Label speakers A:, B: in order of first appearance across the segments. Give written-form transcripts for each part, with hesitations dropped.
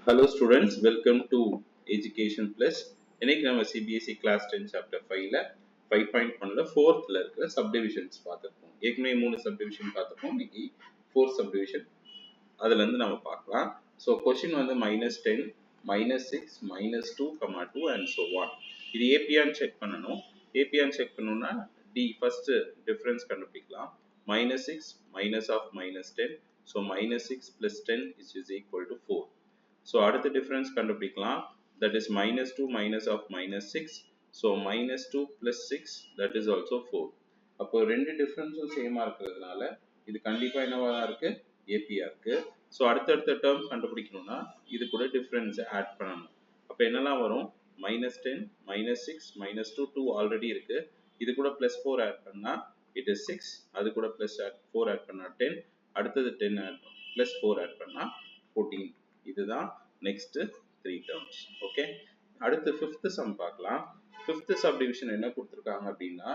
A: Hello students, welcome to Education Plus. இன்னைக்கு நம்ம CBSE Class 10 Chapter 5ல 5.1ல 4thல இருக்கிற subdivisions பார்த்துருக்கோம். ஏற்கனவே 3 subdivision பார்த்துருக்கோம். இன்னைக்கு 4th subdivision அதுல இருந்து நம்ம பார்க்கலாம். So question வந்து -10, -6, -2, -2 and so on. இது APN check பண்ணணும். APN check பண்ணனும்னா D first difference கண்டுபிடிக்கலாம். -6 minus of -10. So -6 plus 10 is equal to 4. So அடுத்த difference கண்டுபிடிக்கலாம். That is -2 minus of -6. So -2 plus 6 that is also 4. அப்போ ரெண்டு differenceம் சேமா இருக்கிறதுனால இது கண்டிப்பா என்னவா இருக்கு? AP இருக்கு. So அடுத்த term கண்டுபிடிக்கணும்னா இது கூட difference add பண்ணணும். அப்போ என்னலாம் வரும்? -10, -6, -2, 2 already இருக்கு. இது கூட +4 add பண்ணா it is 6. அது கூட +4 add பண்ணா 10. அடுத்தது 10 add +4 add பண்ணா 14. இதுதான் next 3 terms. ஓகே, அடுத்து 5th sum பார்க்கலாம். 5th subdivision என்ன கொடுத்திருக்காங்க அப்படின்னா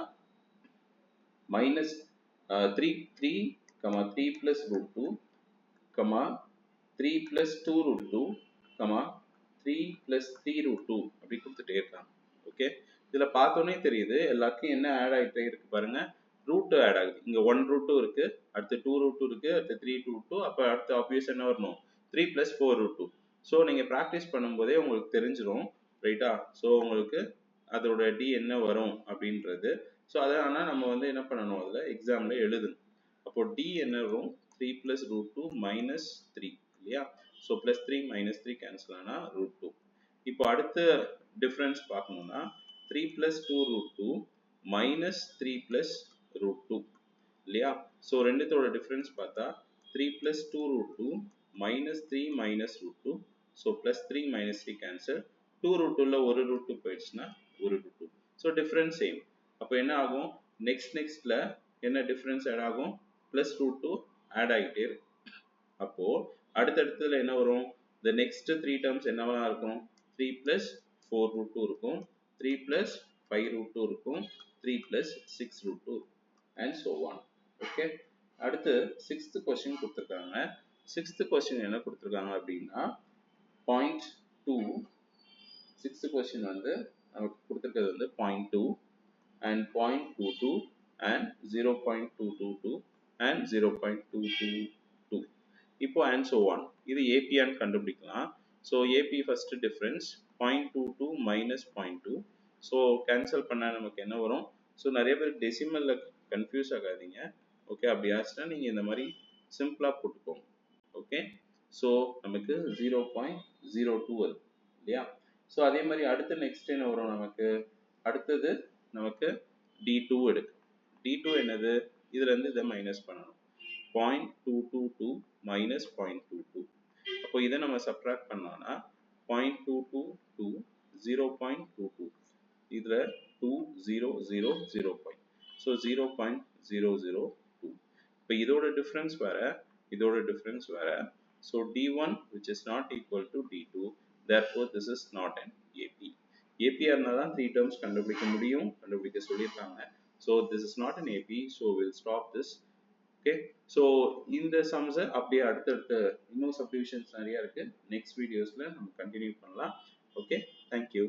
A: -3 plus root 2, 3 plus 2 root 2, 3 plus 3 root 2 அப்படி கொடுத்துட்டே இருக்காங்க. ஓகே, இதுல பார்த்தோன்னே தெரியுது எல்லாருக்கும் என்ன ஆட் ஆகிட்டே இருக்கு பாருங்க. ரூட் ஆட் ஆகுது. இங்க 1 root 2 இருக்கு, அடுத்து 2 root 2 இருக்கு, அடுத்து 3 root 2. அப்ப அடுத்து ஆப்வியஸ் என்ன வரணும்? 3 plus 4 root 2. ஸோ நீங்கள் ப்ராக்டிஸ் பண்ணும்போதே உங்களுக்கு தெரிஞ்சிடும், ரைட்டா? ஸோ உங்களுக்கு அதோட டி என்ன வரும் அப்படின்றது. ஸோ அதை ஆனால் நம்ம வந்து என்ன பண்ணணும், அதில் எக்ஸாமில் எழுதணும். அப்போ டி என்ன வரும்? 3 plus root 2 minus 3 இல்லையா? ஸோ +3 -3 கேன்சல் ஆனால் root 2. இப்போ அடுத்த டிஃப்ரென்ஸ் பார்க்கணும்னா 3 plus 2 root 2 minus 3 plus root 2 இல்லையா? ஸோ ரெண்டுத்தோட டிஃப்ரென்ஸ் பார்த்தா 3 plus 2 root 2 minus 3 minus root 2. So +3 -3 cancel. 2 root 2ல ஒரு root 2 போயிடுச்சுன்னா ஒரு root 2. So difference same. அப்போ என்ன ஆகும்? நெக்ஸ்ட்ல என்ன டிஃபரன்ஸ் ஆட் ஆகும்? +root 2 ஆட் ஆகிட்டே இருக்கு. அப்போ அடுத்தடுத்துல என்ன வரும்? The next 3 terms என்னவா இருக்கும்? 3 plus 4 root 2 இருக்கும், 3 plus 5 root 2 இருக்கும், 3 plus 6 root 2 and so on. Okay. அடுத்து 6th question கொடுத்திருக்காங்க. 6th question என்ன கொடுத்திருக்காங்க அப்படின்னா 0.2. 6th question வந்து நமக்கு கொடுத்திருக்கிறது வந்து 0.2 and 0.22 and 0.222 and 0.222. இப்போ and so on. இது APN கண்டுபிடிக்கலாம். So AP first difference 0.22 minus 0.2. So cancel பண்ணா நமக்கு என்ன வரும்? ஸோ நிறைய பேர் டெசிமல்ல கன்ஃபியூஸ் ஆகாதீங்க. ஓகே, அப்படி ஆச்சுன்னா நீங்க இந்த மாதிரி சிம்பிளா போட்டுக்கோங்க. ஓகே, ஸோ நமக்கு 0.02 வருது இல்லையா? ஸோ அதே மாதிரி அடுத்து நெக்ஸ்ட் என்ன வரும் நமக்கு? அடுத்தது நமக்கு D2 எடுக்கும். D2 என்னது? இதுல இருந்து இதை மைனஸ் பண்ணணும். 0.222 minus 0.22. அப்போ இதை நம்ம சப்ட்ராக்ட் பண்ணோம்னா 0.222 0.22. இதுல 2 0 0 0. ஸோ 0.002. இப்போ இதோட டிஃபரன்ஸ் வேற, இதோட டிஃபரன்ஸ் வேற. So D1 which is not equal to D2, therefore this is not an AP. AP இருந்தாதான் 3 terms கண்டுபிடிக்க முடியும், கண்டுபிடிக்க சொல்லியிருக்காங்க. So this is not an AP, so we'll stop this. Okay, so இந்த sums அப்படியே அடுத்தடுத்த இன்னும் subdivisions நிறைய இருக்கு. Next videosல நம்ம கண்டினியூ பண்ணலாம். Okay, thank you.